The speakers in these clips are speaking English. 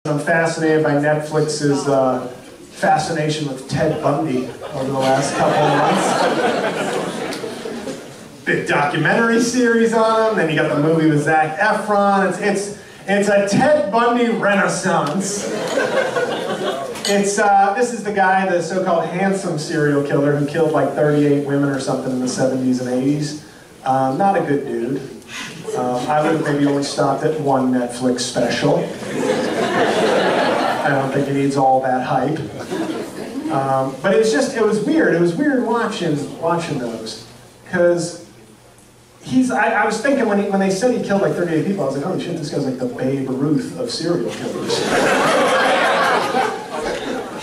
I'm fascinated by Netflix's fascination with Ted Bundy over the last couple of months. Big documentary series on him, then you got the movie with Zac Efron. It's a Ted Bundy renaissance. This is the guy, the so-called handsome serial killer who killed like 38 women or something in the 70s and 80s. Not a good dude. I would have maybe only stopped at one Netflix special. I don't think he needs all that hype. But it was weird. It was weird watching those. Because I was thinking when they said he killed like 38 people, I was like, holy shit, this guy's like the Babe Ruth of serial killers.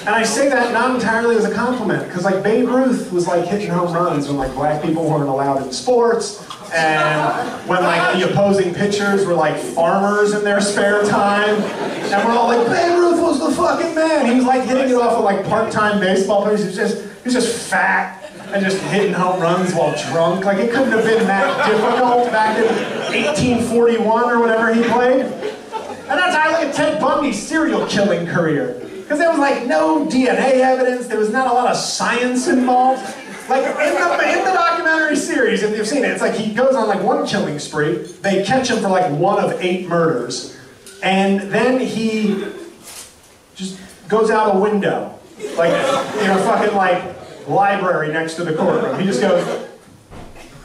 And I say that not entirely as a compliment, because like Babe Ruth was like hitting home runs when like black people weren't allowed in sports, and when like the opposing pitchers were like farmers in their spare time, and we're all like, Babe Ruth was the fucking man. He was like hitting it off of like part-time baseball players. He was just fat and just hitting home runs while drunk. Like it couldn't have been that difficult back in 1841 or whatever he played. And that's how I look at Ted Bundy's serial killing career. Because there was like no DNA evidence, there was not a lot of science involved. Like in the documentary series, if you've seen it, it's like he goes on like one killing spree, they catch him for like 1 of 8 murders, and then he just goes out a window, like in a fucking like library next to the courtroom. He just goes,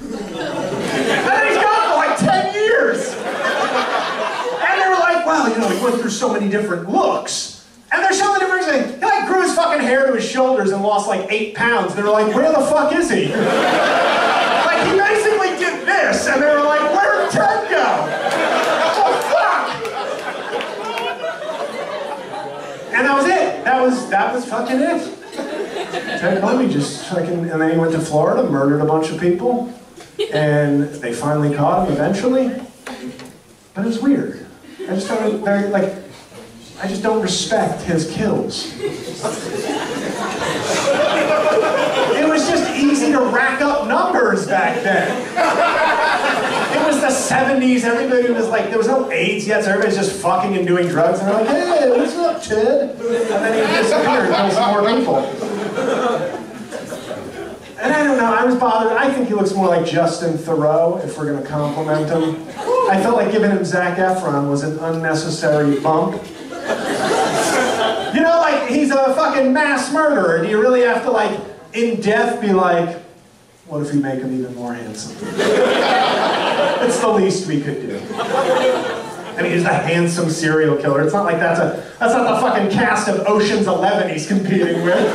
and then he's gone for like 10 years. And they were like, wow, you know, he went through so many different looks. And they're showing the difference. He like grew his fucking hair to his shoulders and lost like 8 pounds. They were like, where the fuck is he? Like he basically did this, and they were like, where did Ted go? Oh fuck! And that was it. That was fucking it. Ted Bundy just fucking, and then he went to Florida, murdered a bunch of people, and they finally caught him eventually. But it was weird. I just found it very like. I just don't respect his kills. It was just easy to rack up numbers back then. It was the 70s, everybody was like, there was no AIDS yet, so everybody's just fucking and doing drugs, and they're like, hey, what's up, Ted? And then he disappeared and killed some more people. And I don't know, I was bothered. I think he looks more like Justin Theroux, if we're gonna compliment him. I felt like giving him Zac Efron was an unnecessary bump. You know, like, he's a fucking mass murderer. Do you really have to, like, in death be like, what if we make him even more handsome? It's the least we could do. I mean, he's a handsome serial killer. It's not like that's not the fucking cast of Ocean's 11 he's competing with.